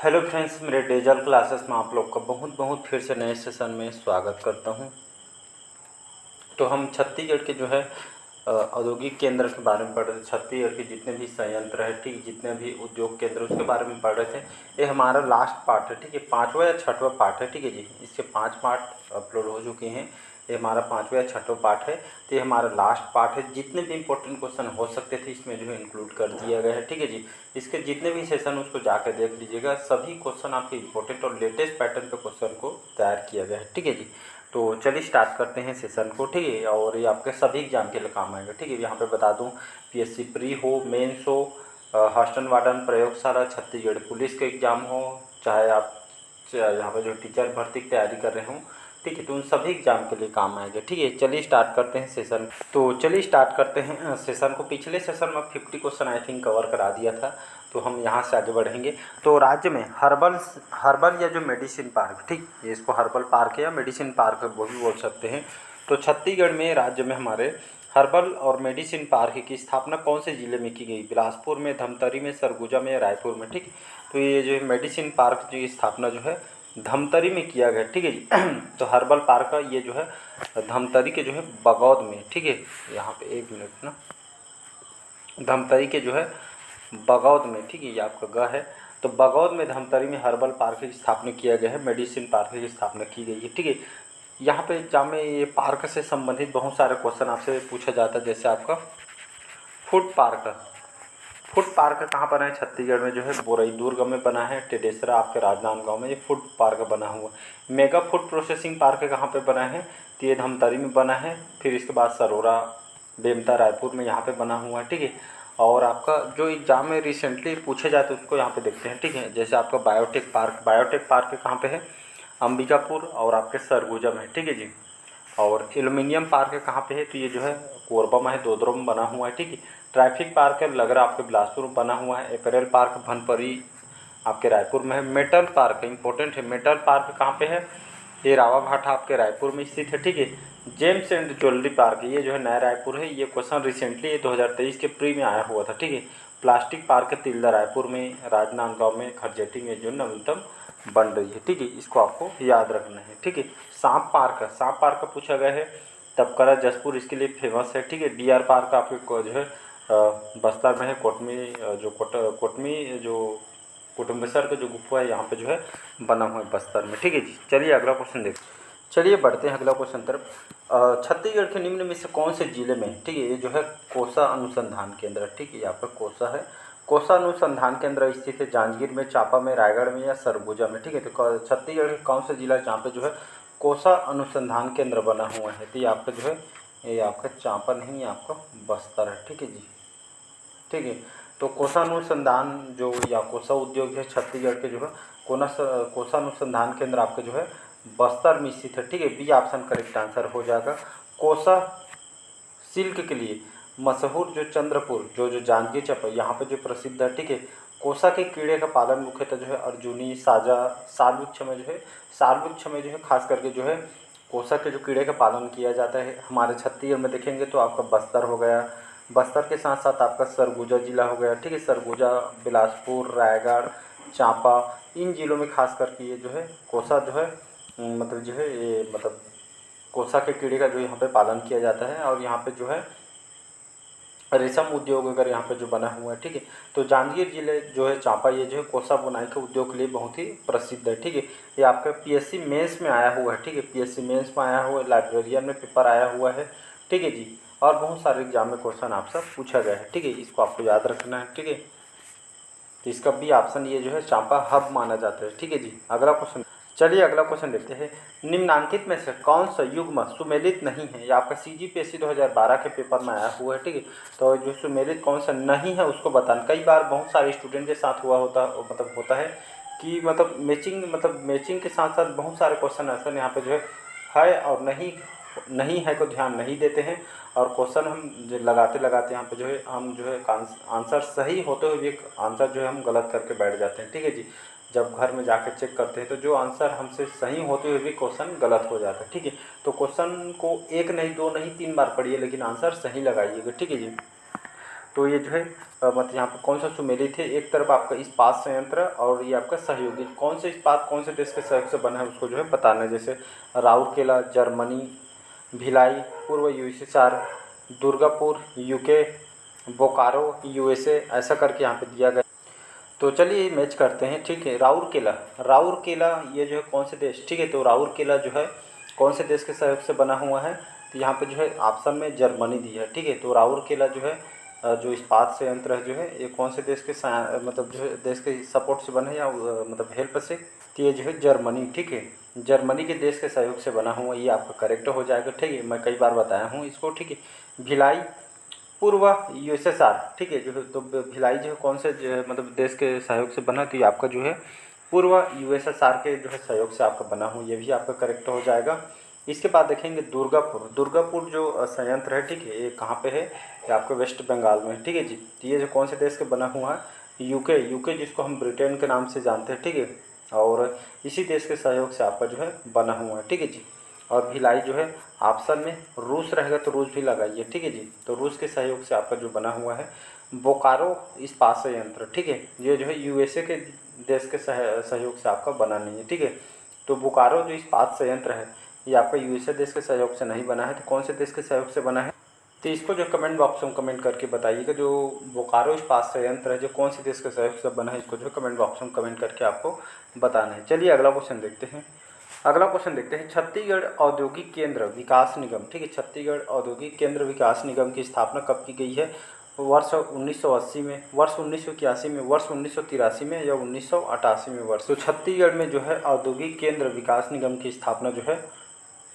Hello friends, मेरे dazzle classes में आप लोग का बहुत बहुत फिर से नए सेशन में स्वागत करता हूं। तो हम छत्तीसगढ़ के जो है औद्योगिक केंद्र के बारे में पढ़ रहे थे। छत्तीसगढ़ के जितने भी संयंत्र है, ठीक, जितने भी उद्योग केंद्र उसके बारे में पढ़ रहे थे। ये हमारा लास्ट पार्ट है, ठीक है, 5वां या 6वां पार्ट है, ठीक है जी। इसके 5 पार्ट अपलोड हो चुके हैं। ये हमारा 5वां या 6वां पार्ट है। तो ये हमारा लास्ट पार्ट है। जितने भी इंपॉर्टेंट क्वेश्चन हो सकते थे इसमें जो है इंक्लूड कर दिया गया है, ठीक है जी। इसके जितने भी सेशन उसको जाकर देख लीजिएगा। सभी क्वेश्चन आपके इंपॉर्टेंट और लेटेस्ट पैटर्न पे क्वेश्चन को तैयार किया गया है, ठीक है जी। तो चलिए स्टार्ट करते हैं सेशन को, ठीक है। और ये आपके सभी एग्जाम के लिए काम आएगा, ठीक है। यहाँ पे बता दूँ, पीएससी प्री हो, मेंस हो, हॉस्टल वार्डन, प्रयोगशाला, छत्तीसगढ़ पुलिस का एग्ज़ाम हो, चाहे आप यहाँ पे जो टीचर भर्ती की तैयारी कर रहे हों, ठीक है, तो उन सभी एग्जाम के लिए काम आएगा, ठीक है। चलिए स्टार्ट करते हैं सेशन। तो चलिए स्टार्ट करते हैं सेशन को। पिछले सेशन में 50 क्वेश्चन आई थिंक कवर करा दिया था, तो हम यहाँ से आगे बढ़ेंगे। तो राज्य में हर्बल या जो मेडिसिन पार्क, ठीक, ये इसको हर्बल पार्क या मेडिसिन पार्क वो भी बोल सकते हैं। तो छत्तीसगढ़ में राज्य में हमारे हर्बल और मेडिसिन पार्क की स्थापना कौन से ज़िले में की गई? बिलासपुर में, धमतरी में, सरगुजा में या रायपुर में, ठीक। तो ये जो मेडिसिन पार्क की स्थापना जो है धमतरी में किया गया, ठीक है जी। तो हर्बल पार्क का ये जो है धमतरी के जो है बगौद में, ठीक है। यहाँ पे एक मिनट ना, धमतरी के जो है बगौद में, ठीक है, ये आपका ग है। तो बगौद में धमतरी में हर्बल पार्क की स्थापना किया गया है, मेडिसिन पार्क की स्थापना की गई है, ठीक है। यहाँ पे एग्जाम में ये पार्क से संबंधित बहुत सारे क्वेश्चन आपसे पूछा जाता है। जैसे आपका फूड पार्क कहाँ बना है? छत्तीसगढ़ में जो है बोरई दुर्ग में बना है। टेडेसरा आपके राजनांदगांव में ये फूड पार्क बना हुआ है। मेगा फूड प्रोसेसिंग पार्क कहाँ पे बना है? तो ये धमतरी में बना है। फिर इसके बाद सरोरा, बेमता, रायपुर में यहाँ पे बना हुआ है, ठीक है। और आपका जो एग्जाम में रिसेंटली पूछे जाते हैं उसको यहाँ पे देखते हैं, ठीक है। जैसे आपका बायोटेक पार्क कहाँ पे है? अंबिकापुर और आपके सरगुजा में, ठीक है जी। और एल्युमिनियम पार्क कहाँ पे है? तो ये जो है कोरबा में है, दोदरो में बना हुआ है, ठीक है। ट्रैफिक पार्क है लगरा आपके बिलासपुर में बना हुआ है। एपरेल पार्क भनपरी आपके रायपुर में है। मेटल पार्क इंपॉर्टेंट है, मेटल पार्क कहाँ पे है? ये रावा भाटा आपके रायपुर में स्थित है, ठीक है। जेम्स एंड ज्वेलरी पार्क ये जो है नया रायपुर है। ये क्वेश्चन रिसेंटली 2023 के प्री में आया हुआ था, ठीक है। प्लास्टिक पार्क तिल्दा रायपुर में, राजनांदगांव में, खरजेटी में जो नवीनतम बन रही है, ठीक है। इसको आपको याद रखना है, ठीक है। सांप पार्क का पूछा गया है। तपकरा जसपुर इसके लिए फेमस है, ठीक है। डीआर पार्क आपके जो है बस्तर में है। कोटमी जो कुटुम्बेश्वर का जो गुफा है यहाँ पे जो है बना हुआ है बस्तर में, ठीक है जी। चलिए अगला क्वेश्चन देखते हैं। चलिए बढ़ते हैं अगला क्वेश्चन तरफ। छत्तीसगढ़ के निम्न में से कौन से जिले में, ठीक है, ये जो है कोसा अनुसंधान केंद्र, ठीक है, यहाँ पर कोसा है। कोसा अनुसंधान केंद्र स्थित है जांजगीर में, चांपा में, रायगढ़ में या सरगुजा में, ठीक है। तो छत्तीसगढ़ के कौन सा जिला जहाँ पे जो है कोसा अनुसंधान केंद्र बना हुआ है? तो ये आपका जो है ये आपका चांपा नहीं, ये आपका बस्तर है, ठीक है जी, ठीक है। तो कोसा अनुसंधान जो या कोसा उद्योग है छत्तीसगढ़ के जो है कोसा अनुसंधान केंद्र आपके जो है बस्तर में स्थित है, ठीक है। बी ऑप्शन करेक्ट आंसर हो जाएगा। कोसा सिल्क के लिए मशहूर जो चंद्रपुर जो जांजगीर चांपा यहाँ पे जो प्रसिद्ध है, ठीक है। कोसा के कीड़े का पालन मुख्यतः जो है अर्जुनी, साजा, साल वृक्ष में जो है खास करके जो है कोसा के जो कीड़े का पालन किया जाता है। हमारे छत्तीसगढ़ में देखेंगे तो आपका बस्तर हो गया, बस्तर के साथ साथ आपका सरगुजा जिला हो गया, ठीक है। सरगुजा, बिलासपुर, रायगढ़, चांपा, इन जिलों में खास करके ये जो है कोसा जो है मतलब जो है ये मतलब कोसा के कीड़े का जो यहाँ पे पालन किया जाता है। और यहाँ पे जो है रेशम उद्योग अगर यहाँ पे जो बना हुआ है, ठीक है। तो जांजगीर जिले जो है चांपा ये जो है कोसा बुनाई के उद्योग के लिए बहुत ही प्रसिद्ध है, ठीक है। ये आपका पीएससी मेंस में आया हुआ है, ठीक है। पीएससी मेंस में आया हुआ है, लाइब्रेरियन में पेपर आया हुआ है, ठीक है जी। और बहुत सारे एग्जाम में क्वेश्चन आपसे पूछा गया है, ठीक है। इसको आपको याद रखना है, ठीक है। तो इसका बी ऑप्शन ये जो है चांपा हब माना जाता है, ठीक है जी। अगला क्वेश्चन, चलिए अगला क्वेश्चन देखते हैं। निम्नांकित में से कौन सा युग्म सुमेलित नहीं है? ये आपका सीजीपीएससी 2012 के पेपर में आया हुआ है, ठीक है। तो जो सुमेलित कौन सा नहीं है उसको बताना। कई बार बहुत सारे स्टूडेंट के साथ होता है कि मैचिंग के साथ साथ बहुत सारे क्वेश्चन ऐसे यहाँ पे जो है और नहीं है को ध्यान नहीं देते हैं। और क्वेश्चन हम जो लगाते लगाते यहाँ पे जो है हम जो है आंसर सही होते हुए भी आंसर जो है हम गलत करके बैठ जाते हैं, ठीक है जी। जब घर में जाकर चेक करते हैं तो जो आंसर हमसे सही होते हुए भी क्वेश्चन गलत हो जाता है, ठीक है। तो क्वेश्चन को 1 नहीं 2 नहीं 3 बार पढ़िए, लेकिन आंसर सही लगाइएगा, ठीक है जी। तो ये जो है मतलब यहाँ पर कौन सा सुमेलित है, एक तरफ आपका इस्पात संयंत्र और ये आपका सहयोगी, कौन से इस्पात कौन से देश के सहयोग से बना है उसको जो है बताना है। जैसे राउरकेला जर्मनी, भिलाई पूर्व USSR, Durgapur UK, Bokaro USA, ऐसा करके यहाँ पे दिया गया। तो चलिए मैच करते हैं, ठीक है। राउरकेला, राउरकेला ये जो है कौन से देश, ठीक है, तो राउरकेला जो है कौन से देश के सहयोग से बना हुआ है, तो यहाँ पे जो है ऑप्शन में जर्मनी दी है, ठीक है। तो राउरकेला जो है जो इस्पात संयंत्र है जो है ये कौन से देश के मतलब जो है देश के सपोर्ट से बना है या मतलब हेल्प से, तो ये जो है जर्मनी, ठीक है, जर्मनी के देश के सहयोग से बना हुआ, ये आपका करेक्ट हो जाएगा, ठीक है। मैं कई बार बताया हूँ इसको, ठीक है। भिलाई पूर्व यूएसएसआर, ठीक है, जो है तो भिलाई जो है कौन से जो है मतलब देश के सहयोग से बना, तो ये आपका जो है पूर्व यूएसएसआर के जो है सहयोग से आपका बना हुआ, ये भी आपका करेक्ट हो जाएगा। इसके बाद देखेंगे दुर्गापुर, दुर्गापुर जो संयंत्र है, ठीक है, ये कहाँ पे है, ये आपके वेस्ट बंगाल में है, ठीक है जी। तो ये जो कौन से देश के बना हुआ है, यूके, यूके जिसको हम ब्रिटेन के नाम से जानते हैं, ठीक है, और इसी देश के सहयोग से आपका जो है बना हुआ है, ठीक है जी। और भिलाई जो है ऑप्शन में रूस रहेगा तो रूस भी लगाइए, ठीक है जी। तो रूस के सहयोग से आपका जो बना हुआ है बोकारो इस्पात संयंत्र, ठीक है, ये जो है यूएसए के देश के सहयोग से आपका बना नहीं है, ठीक है। तो बोकारो जो इस्पात संयंत्र है ये आपका यूएसए देश के सहयोग से नहीं बना है, तो कौन से देश के सहयोग से बना है, तो इसको जो कमेंट बॉक्स में कमेंट करके बताइएगा। जो बोकारो इस्पात संयंत्र है जो कौन से देश के सहयोग से बना है, इसको जो कमेंट बॉक्स में कमेंट करके आपको बताना है। चलिए अगला क्वेश्चन देखते हैं। अगला क्वेश्चन देखते हैं, छत्तीसगढ़ औद्योगिक केंद्र विकास निगम, ठीक है, छत्तीसगढ़ औद्योगिक केंद्र विकास निगम की स्थापना कब की गई है, वर्ष 1980 में, वर्ष 1981 में, वर्ष 1983 में या 1988 में वर्ष। तो छत्तीसगढ़ में जो है औद्योगिक केंद्र विकास निगम की स्थापना जो है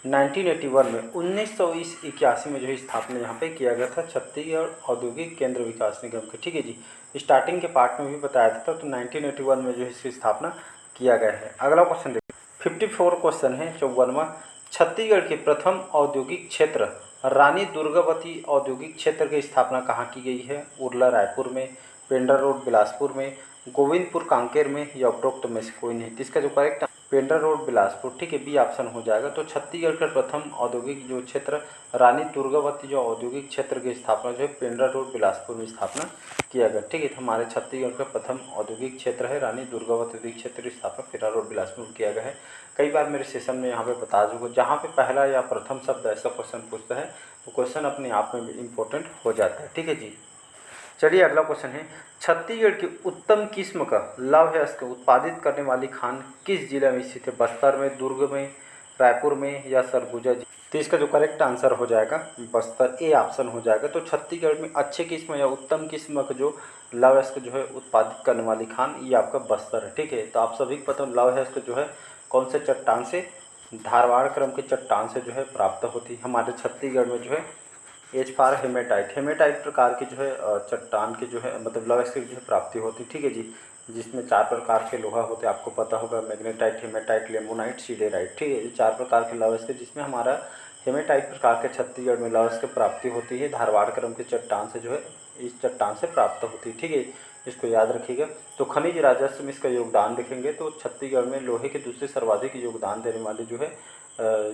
1981 में, 1981 में जो है स्थापना यहाँ पे किया गया था छत्तीसगढ़ औद्योगिक केंद्र विकास निगम की, ठीक है जी। स्टार्टिंग के पार्ट में भी बताया था, तो 1981 में जो है इसकी स्थापना किया गया है। अगला क्वेश्चन देखिए, 54 क्वेश्चन है, 54वां, छत्तीसगढ़ के प्रथम औद्योगिक क्षेत्र रानी दुर्गावती औद्योगिक क्षेत्र की स्थापना कहाँ की गई है, उरला रायपुर में, पेंड्रा रोड बिलासपुर में, गोविंदपुर कांकेर में या उपरोक्त में से कोई नहीं। तो इसका जो करेक्ट पेंड्रा रोड बिलासपुर, ठीक है, बी ऑप्शन हो जाएगा। तो छत्तीसगढ़ का प्रथम औद्योगिक जो क्षेत्र रानी दुर्गावती जो औद्योगिक क्षेत्र की स्थापना जो है पेंड्रा रोड बिलासपुर में स्थापना किया गया, ठीक है। तो हमारे छत्तीसगढ़ का प्रथम औद्योगिक क्षेत्र है रानी दुर्गावती औद्योगिक क्षेत्र की स्थापना पेंड्रा रोड बिलासपुर में किया गया है। कई बार मेरे सेशन में यहाँ पे बता चुका, जहाँ पे पहला या प्रथम शब्द ऐसा क्वेश्चन पूछता है तो क्वेश्चन अपने आप में इम्पोर्टेंट हो जाता है, ठीक है जी। चलिए अगला क्वेश्चन है, छत्तीसगढ़ की उत्तम किस्म का लौह अयस्क उत्पादित करने वाली खान किस जिले में स्थित है, बस्तर में, दुर्ग में, रायपुर में या सरगुजा। तो इसका जो करेक्ट आंसर हो जाएगा बस्तर, ए ऑप्शन हो जाएगा। तो छत्तीसगढ़ में अच्छे किस्म या उत्तम किस्म का जो लौह अयस्क जो है उत्पादित करने वाली खान ये आपका बस्तर है, ठीक है। तो आप सभी को पता लौह अयस्क जो है कौन से चट्टान से, धारवाड़ क्रम के चट्टान से जो है प्राप्त होती है। हमारे छत्तीसगढ़ में जो है एच फॉर हेमेटाइट, हेमेटाइट प्रकार की जो है चट्टान की जो है मतलब लौह अयस्क की जो है प्राप्ति होती है, ठीक है जी। जिसमें 4 प्रकार के लोहा होते हैं, आपको पता होगा, मैग्नेटाइट, हेमेटाइट, लेमोनाइट, सीडेराइट, ठीक है। ये 4 प्रकार के लौह अयस्क जिसमें हमारा हेमेटाइट प्रकार के छत्तीसगढ़ में लौह अयस्क की प्राप्ति होती है, धारवाड़ क्रम के चट्टान से जो है इस चट्टान से प्राप्त होती है, ठीक है, इसको याद रखिएगा। तो खनिज राजस्व में इसका योगदान देखेंगे तो छत्तीसगढ़ में लोहे के दूसरे सर्वाधिक योगदान देने वाले जो है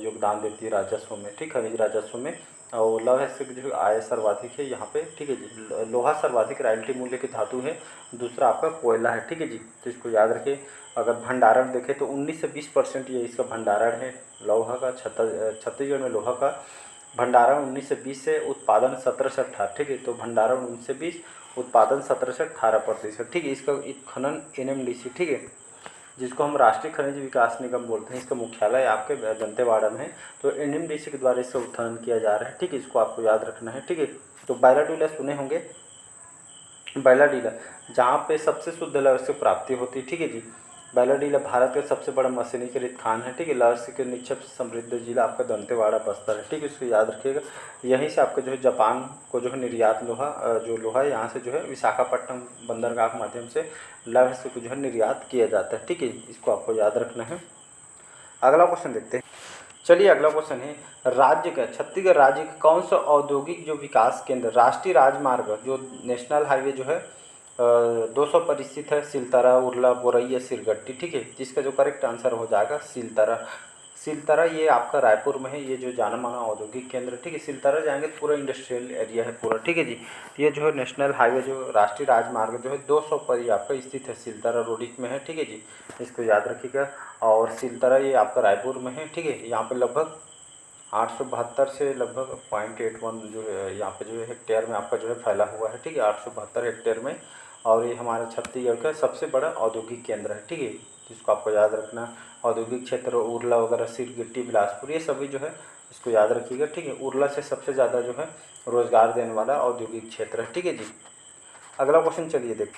योगदान देती है राजस्व में, ठीक, खनिज राजस्व में। और लौह अयस्क की जो आय सर्वाधिक है यहाँ पे, ठीक है जी। लोहा सर्वाधिक रॉयल्टी मूल्य की धातु है, दूसरा आपका कोयला है, ठीक है जी। तो इसको याद रखिए। अगर भंडारण देखें तो 19 से 20% ये इसका भंडारण है लोहा का, छत्तीसगढ़ में लोहा का भंडारण 19 से 20 से, उत्पादन 17 से 18, ठीक है। तो भंडारण 19 से 20, उत्पादन 17 से 18%, ठीक है। इसका खनन NMDC, ठीक है, जिसको हम राष्ट्रीय खनिज विकास निगम बोलते हैं, इसका मुख्यालय आपके दंतेवाड़ा में है। तो NMDC के द्वारा इसका उत्खनन किया जा रहा है, ठीक है, इसको आपको याद रखना है, ठीक है। तो बैलाडीला सुने होंगे, बैलाडीला जहाँ पे सबसे शुद्ध लौह अयस्क की प्राप्ति होती है, ठीक है जी। बैलाडीला भारत का सबसे बड़ा मशीनीकृत खान है, ठीक है। लौह अयस्क के निक्षेप से समृद्ध जिला आपका दंतेवाड़ा बस्तर है, ठीक है, इसको याद रखिएगा। यहीं से आपका जो है जापान को जो है निर्यात लोहा जो लोहा है यहाँ से जो है विशाखापट्टनम बंदरगाह के माध्यम से लौह अयस्क को जो है निर्यात किया जाता है, ठीक है, इसको आपको याद रखना है। अगला क्वेश्चन देखते हैं। चलिए अगला क्वेश्चन है, राज्य का छत्तीसगढ़ राज्य का कौन सा औद्योगिक जो विकास केंद्र राष्ट्रीय राजमार्ग जो नेशनल हाईवे जो है 200 पर स्थित है, सिलतरा, उरला, बोरई या सिरगट्टी, ठीक है। जिसका जो करेक्ट आंसर हो जाएगा सिलतरा, सिलतरा ये आपका रायपुर में है, ये जो जाना माना औद्योगिक केंद्र, ठीक है। सिलतरा जाएंगे तो पूरा इंडस्ट्रियल एरिया है पूरा, ठीक है जी। ये जो है नेशनल हाईवे जो राष्ट्रीय राजमार्ग जो है 200 पर ये आपका स्थित है, सिलतरा रोडिक में है, ठीक है जी। इसको याद रखिएगा। और सिलतरा ये आपका रायपुर में है, ठीक है। यहाँ पे लगभग 872 से लगभग 0.81 जो है यहाँ पे जो है हेक्टेयर में आपका जो है फैला हुआ है, ठीक है। 872 हेक्टेयर में। और ये हमारा छत्तीसगढ़ का सबसे बड़ा औद्योगिक केंद्र है, ठीक है। जिसको आपको याद रखना, औद्योगिक क्षेत्र उरला वगैरह, सिरगिट्टी, बिलासपुर, ये सभी जो है इसको याद रखिएगा, ठीक है। उरला से सबसे ज़्यादा जो है रोजगार देने वाला औद्योगिक क्षेत्र है, ठीक है जी। अगला क्वेश्चन चलिए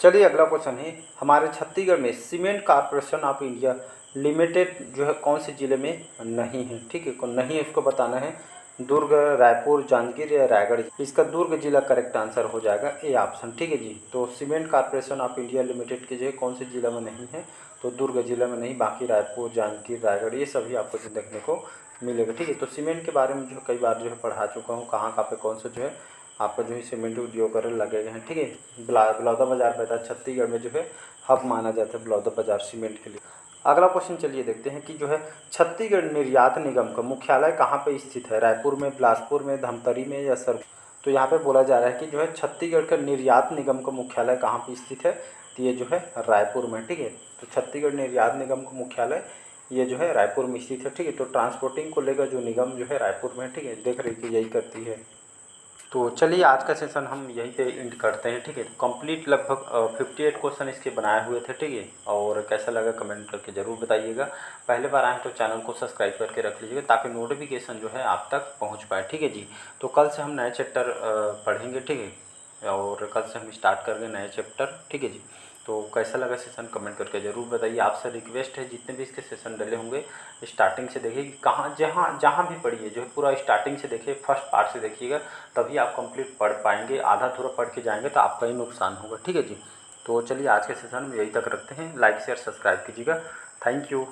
चलिए अगला क्वेश्चन है, हमारे छत्तीसगढ़ में cement corporation of India limited जो है कौन से ज़िले में नहीं है, ठीक है। कौन नहीं है उसको बताना है। दुर्ग, रायपुर, जांजगीर या रायगढ़। इसका दुर्ग जिला करेक्ट आंसर हो जाएगा ए ऑप्शन, ठीक है जी। तो cement corporation of India limited के जो है कौन से जिला में नहीं है, तो दुर्ग जिला में नहीं, बाकी रायपुर, जांजगीर, रायगढ़ ये सभी आपको जो देखने को मिलेगा, ठीक है। तो सीमेंट के बारे में जो कई बार जो है पढ़ा चुका हूँ, कहाँ कहाँ पे कौन सा जो है आपका जो है सीमेंट उद्योग वगैरह लगे गए हैं, ठीक है। बलौदाबाजार पैदा छत्तीसगढ़ में जो है हब माना जाता है बलौदाबाजार सीमेंट के लिए। अगला क्वेश्चन चलिए देखते हैं कि जो है छत्तीसगढ़ निर्यात निगम का मुख्यालय कहाँ पे स्थित है, रायपुर में, बिलासपुर में, धमतरी में या सर। तो यहाँ पे बोला जा रहा है कि जो है छत्तीसगढ़ का निर्यात निगम का मुख्यालय कहाँ पे स्थित है, तो ये जो है रायपुर में, ठीक है। तो छत्तीसगढ़ निर्यात निगम का मुख्यालय ये जो है रायपुर में स्थित है, ठीक है। तो ट्रांसपोर्टिंग को लेकर जो निगम जो है रायपुर में, ठीक है, देख रही कि यही करती है। तो चलिए आज का सेशन हम यहीं पे एंड करते हैं, ठीक है। कंप्लीट लगभग 58 क्वेश्चन इसके बनाए हुए थे, ठीक है। और कैसा लगा कमेंट करके ज़रूर बताइएगा। पहले बार आए तो चैनल को सब्सक्राइब करके रख लीजिएगा ताकि नोटिफिकेशन जो है आप तक पहुंच पाए, ठीक है जी। तो कल से हम नए चैप्टर पढ़ेंगे, ठीक है। और कल से हम स्टार्ट करेंगे नए चैप्टर, ठीक है जी। तो कैसा लगा सेशन कमेंट करके ज़रूर बताइए। आपसे रिक्वेस्ट है जितने भी इसके सेशन डले होंगे स्टार्टिंग से देखिए, कहाँ जहाँ जहाँ भी पढ़िए जो है पूरा स्टार्टिंग से देखिए, फर्स्ट पार्ट से देखिएगा, तभी आप कंप्लीट पढ़ पाएंगे। आधा थोड़ा पढ़ के जाएंगे तो आपका ही नुकसान होगा, ठीक है जी। तो चलिए आज के सेशन में यही तक रखते हैं। लाइक शेयर सब्सक्राइब कीजिएगा। Thank you.